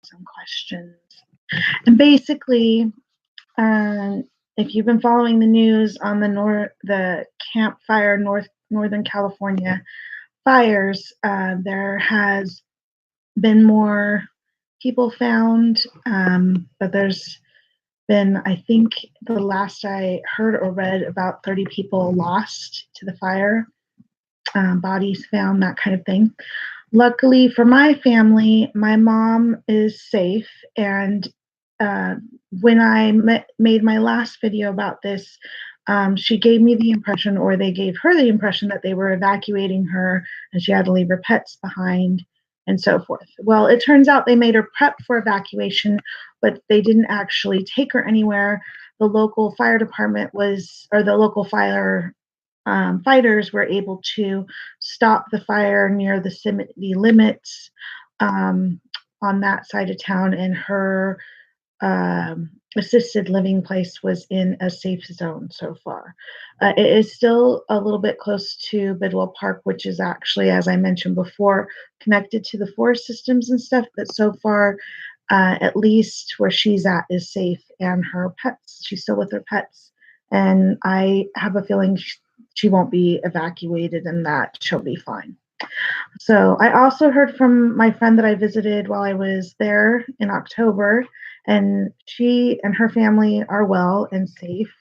some questions. And basically, um, if you've been following the news on the Campfire Northern California fires, there has been more people found, but there's been, I think, the last I heard or read, about 30 people lost to the fire, bodies found, that kind of thing. Luckily for my family, my mom is safe, and uh, when I made my last video about this, she gave me the impression, or they gave her the impression, that they were evacuating her and she had to leave her pets behind and so forth. Well, it turns out they made her prep for evacuation, but they didn't actually take her anywhere. The local fire department or the local fire fighters were able to stop the fire near the city limits, on that side of town, and her assisted living place was in a safe zone so far. It is still a little bit close to Bidwell Park, which is actually, as I mentioned before, connected to the forest systems and stuff, but so far, at least where she's at is safe, and her pets, she's still with her pets, and I have a feeling she won't be evacuated and that she'll be fine. So I also heard from my friend that I visited while I was there in October, and she and her family are well and safe.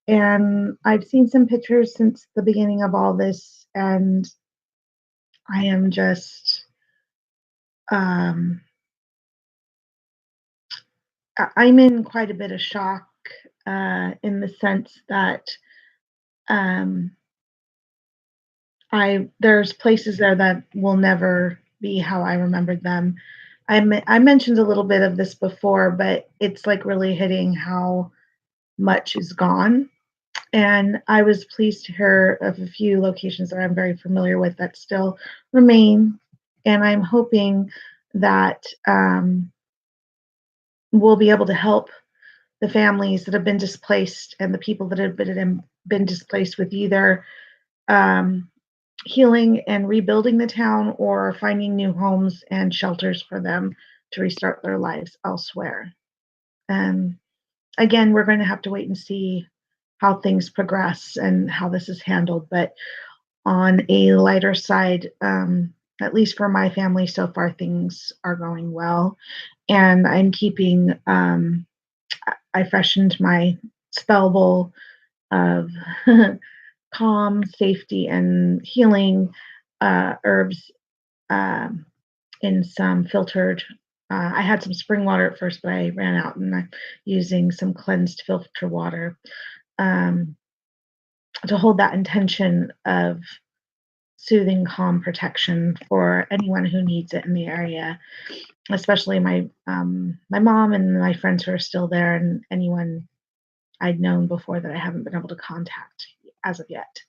And I've seen some pictures since the beginning of all this, and I am just, I'm in quite a bit of shock, in the sense that, um, there's places there that will never be how I remembered them. I mentioned a little bit of this before, but it's like really hitting how much is gone. And I was pleased to hear of a few locations that I'm very familiar with that still remain. And I'm hoping that, we'll be able to help the families that have been displaced and the people that have been displaced with either, um, healing and rebuilding the town, or finding new homes and shelters for them to restart their lives elsewhere. And again, we're going to have to wait and see how things progress and how this is handled. But on a lighter side, at least for my family so far, things are going well. And I'm keeping, I freshened my spell bowl of calm, safety, and healing herbs, um, in some filtered. I had some spring water at first, but I ran out, and I'm using some cleansed filter water, um, to hold that intention of soothing, calm protection for anyone who needs it in the area, especially my mom and my friends who are still there, and anyone I'd known before that I haven't been able to contact as of yet.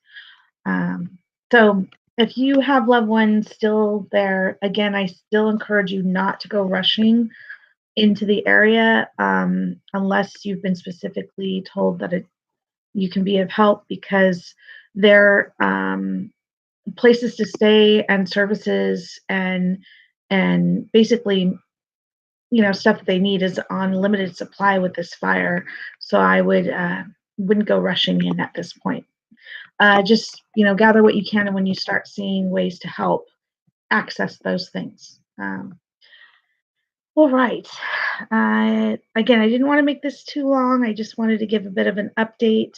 So if you have loved ones still there, again, I still encourage you not to go rushing into the area, unless you've been specifically told that you can be of help, because there, places to stay and services and basically, stuff that they need is on limited supply with this fire. So I wouldn't go rushing in at this point. Just gather what you can, and when you start seeing ways to help, access those things. All right. Again, I didn't want to make this too long. I just wanted to give a bit of an update.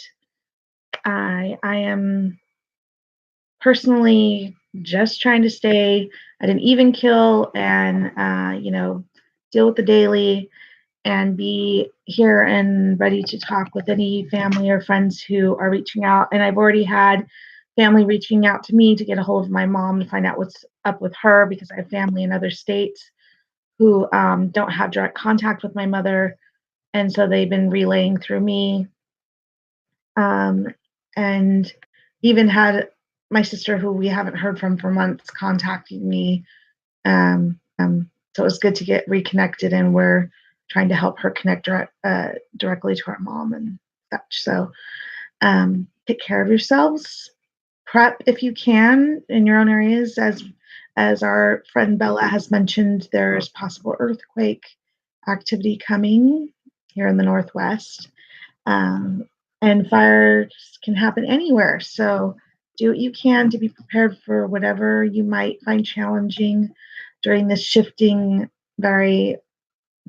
I am personally just trying to stay at an even kill, and deal with the daily, and be here and ready to talk with any family or friends who are reaching out. And I've already had family reaching out to me to get a hold of my mom to find out what's up with her, because I have family in other states who, don't have direct contact with my mother, and so they've been relaying through me. And even had my sister, who we haven't heard from for months, contacting me. So it was good to get reconnected, and we're trying to help her connect directly to our mom and such. So take care of yourselves. Prep if you can in your own areas, as As our friend Bella has mentioned, there's possible earthquake activity coming here in the Northwest. Um, and fires can happen anywhere. So do what you can to be prepared for whatever you might find challenging during this shifting, very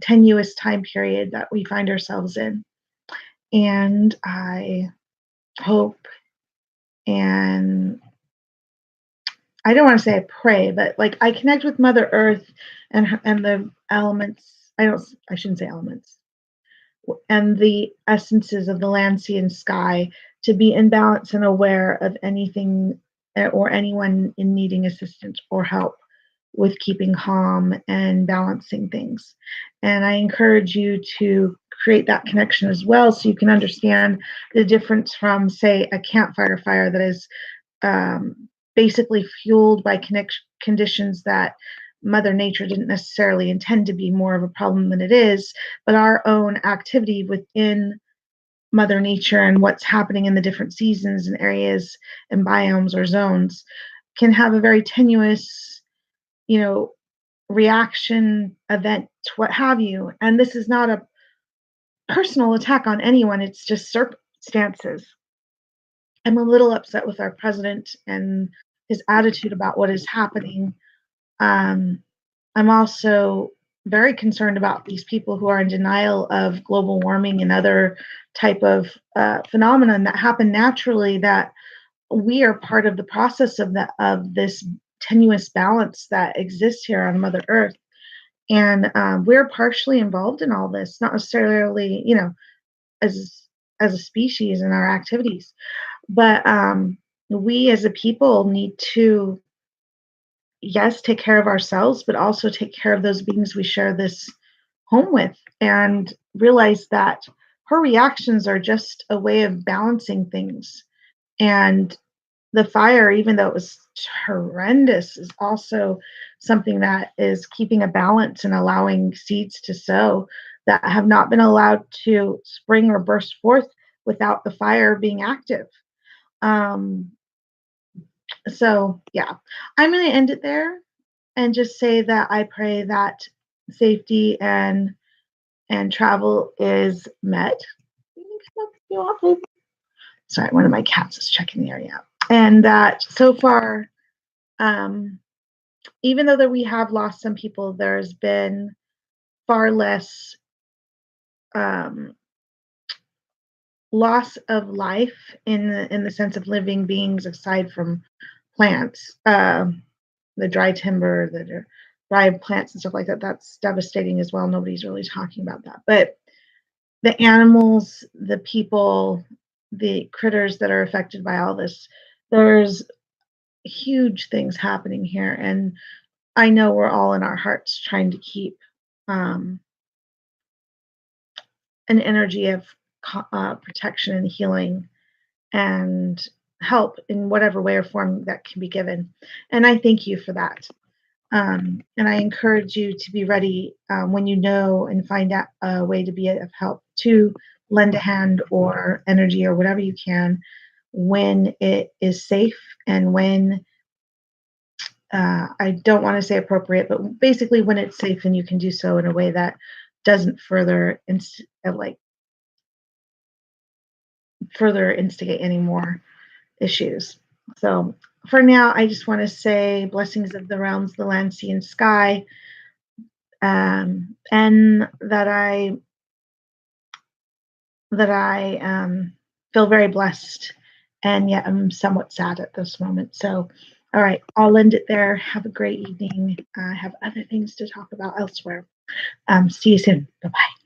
tenuous time period that we find ourselves in. And I hope, and I don't want to say I pray, but like I connect with Mother Earth and the elements. I shouldn't say elements, and the essences of the land, sea, and sky to be in balance and aware of anything or anyone in needing assistance or help with keeping calm and balancing things. And I encourage you to create that connection as well so you can understand the difference from, say, a campfire fire that is basically fueled by conditions that Mother Nature didn't necessarily intend to be more of a problem than it is, but our own activity within Mother Nature and what's happening in the different seasons and areas and biomes or zones can have a very tenuous, you know, reaction, event, what have you. And this is not a personal attack on anyone, it's just circumstances. I'm a little upset with our president and his attitude about what is happening. Um, I'm also very concerned about these people who are in denial of global warming and other type of phenomenon that happen naturally, that we are part of the process of this tenuous balance that exists here on Mother Earth. And we're partially involved in all this, not necessarily, as a species in our activities, but we as a people need to, yes, take care of ourselves, but also take care of those beings we share this home with, and realize that her reactions are just a way of balancing things. And the fire, even though it was horrendous, is also something that is keeping a balance and allowing seeds to sow that have not been allowed to spring or burst forth without the fire being active. Um, so, yeah, I'm going to end it there and just say that I pray that safety and travel is met. Sorry, one of my cats is checking the area out. And that so far, um, even though that we have lost some people, there's been far less um, loss of life in the sense of living beings aside from plants. The dry timber, the dry plants and stuff like that. That's devastating as well. Nobody's really talking about that. But the animals, the people, the critters that are affected by all this, there's huge things happening here. And I know we're all in our hearts trying to keep um, an energy of protection and healing and help in whatever way or form that can be given. And I thank you for that. And I encourage you to be ready when you know and find out a way to be of help to lend a hand or energy or whatever you can when it is safe and when I don't want to say appropriate, but basically when it's safe and you can do so in a way that doesn't further instigate any more issues. So for now, I just want to say blessings of the realms, the land, sea, and sky, and that I feel very blessed, and yet I'm somewhat sad at this moment. So, all right, I'll end it there. Have a great evening. I have other things to talk about elsewhere. See you soon. Bye bye.